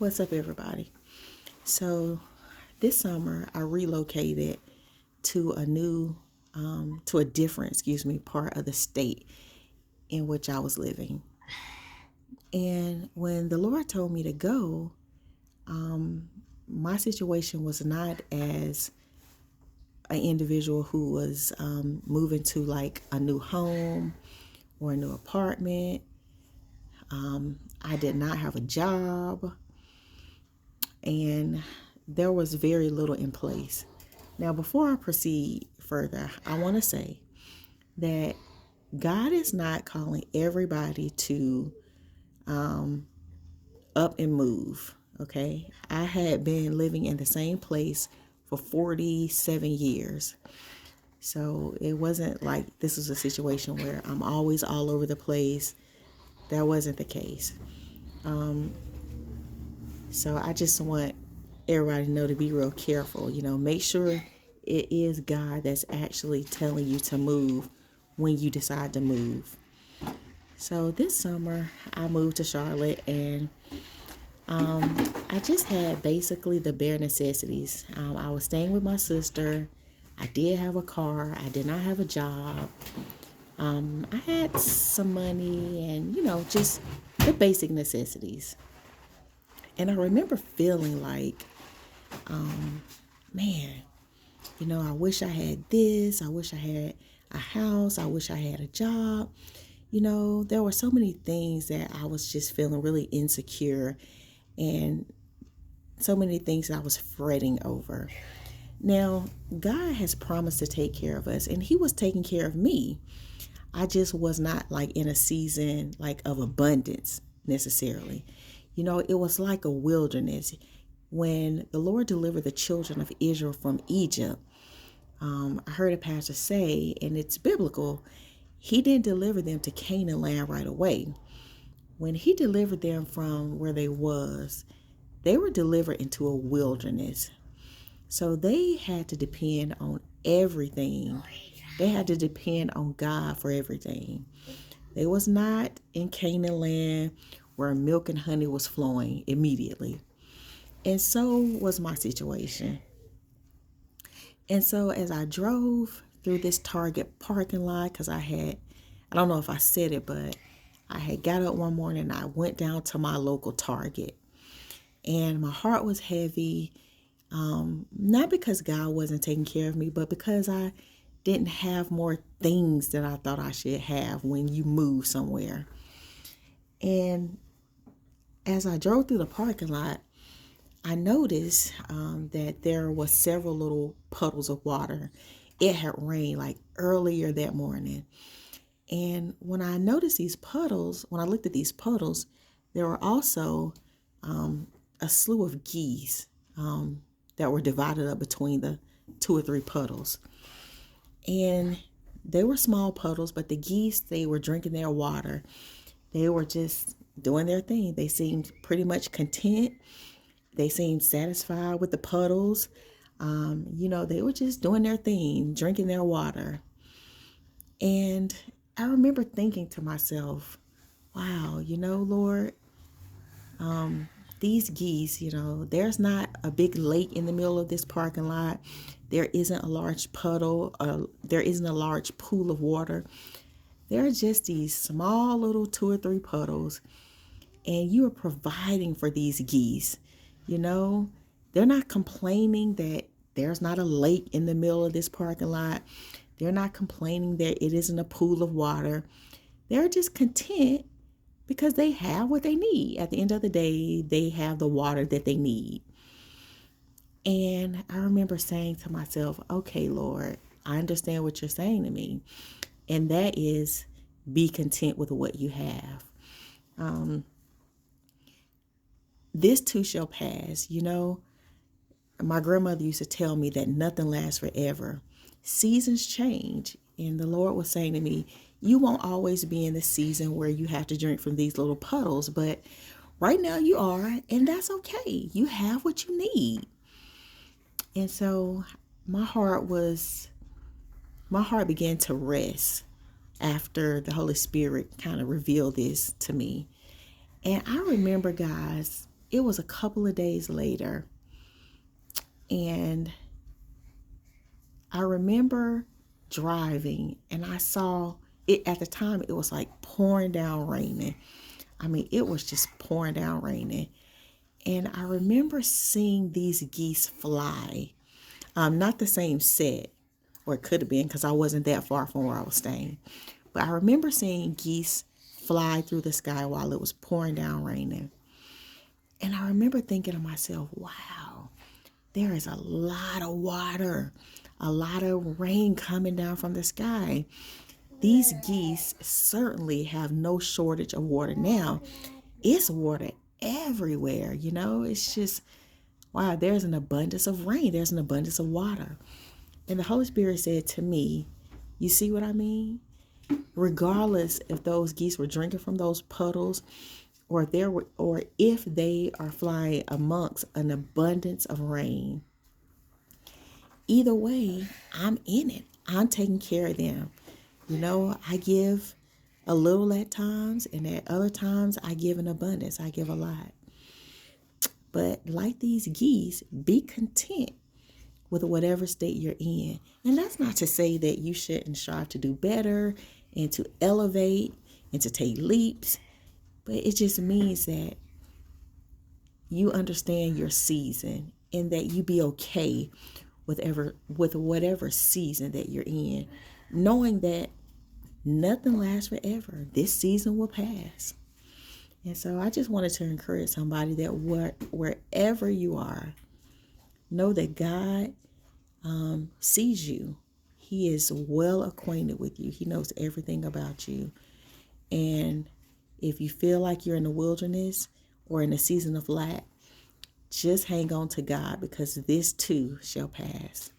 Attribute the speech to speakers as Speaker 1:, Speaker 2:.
Speaker 1: What's up, everybody? So, this summer I relocated to a different, part of the state in which I was living. And when the Lord told me to go, my situation was not as an individual who was moving to like a new home or a new apartment. I did not have a job, and there was very little in place. Now, before I proceed further, I want to say that God is not calling everybody to up and move. Okay. I had been living in the same place for 47 years. So it wasn't like this was a situation where I'm always all over the place. That wasn't the case. So I just want everybody to know to be real careful. Make sure it is God that's actually telling you to move when you decide to move. So this summer I moved to Charlotte, and I just had basically the bare necessities. I was staying with my sister. I did have a car. I did not have a job. I had some money and, just the basic necessities. And I remember feeling like, man, I wish I had this. I wish I had a house. I wish I had a job. There were so many things that I was just feeling really insecure, and so many things that I was fretting over. Now, God has promised to take care of us, and He was taking care of me. I just was not like in a season like of abundance necessarily. It was like a wilderness. When the Lord delivered the children of Israel from Egypt, I heard a pastor say, and it's biblical, He didn't deliver them to Canaan land right away. When He delivered them from where they were delivered into a wilderness. So they had to depend on everything. They had to depend on God for everything. They was not in Canaan land where milk and honey was flowing immediately. And so was my situation. And so as I drove through this Target parking lot, because I don't know if I said it, but I had got up one morning and I went down to my local Target. And my heart was heavy, not because God wasn't taking care of me, but because I didn't have more things that I thought I should have when you move somewhere. And as I drove through the parking lot, I noticed that there was several little puddles of water. It had rained like earlier that morning. And when I noticed these puddles, when I looked at these puddles, there were also a slew of geese that were divided up between the 2 or 3 puddles. And they were small puddles, but the geese, they were drinking their water. They were just doing their thing. They seemed pretty much content. They seemed satisfied with the puddles. They were just doing their thing, drinking their water. And I remember thinking to myself, wow, Lord, these geese, there's not a big lake in the middle of this parking lot. There isn't a large puddle, there isn't a large pool of water. There are just these small little 2 or 3 puddles, and you are providing for these geese. They're not complaining that there's not a lake in the middle of this parking lot. They're not complaining that it isn't a pool of water. They're just content because they have what they need. At the end of the day, they have the water that they need. And I remember saying to myself, okay, Lord, I understand what you're saying to me. And that is, be content with what you have. This too shall pass. My grandmother used to tell me that nothing lasts forever. Seasons change. And the Lord was saying to me, you won't always be in the season where you have to drink from these little puddles, but right now you are, and that's okay. You have what you need. And so my heart began to rest after the Holy Spirit kind of revealed this to me. And I remember, guys, it was a couple of days later, and I remember driving, and I saw it at the time. It was like pouring down raining. I mean, it was just pouring down raining. And I remember seeing these geese fly. Not the same set, or it could have been because I wasn't that far from where I was staying. But I remember seeing geese fly through the sky while it was pouring down raining. And I remember thinking to myself, wow, there is a lot of water, a lot of rain coming down from the sky. These geese certainly have no shortage of water now. It's water everywhere, It's just, wow, there's an abundance of rain. There's an abundance of water. And the Holy Spirit said to me, you see what I mean? Regardless if those geese were drinking from those puddles, or if they are flying amongst an abundance of rain, either way, I'm in it. I'm taking care of them. I give a little at times, and at other times I give in abundance. I give a lot. But like these geese, be content with whatever state you're in. And that's not to say that you shouldn't strive to do better and to elevate and to take leaps, but it just means that you understand your season and that you be okay with whatever season that you're in, knowing that nothing lasts forever. This season will pass. And so I just wanted to encourage somebody that wherever you are, know that God sees you. He is well acquainted with you. He knows everything about you. And if you feel like you're in the wilderness or in a season of lack, just hang on to God, because this too shall pass.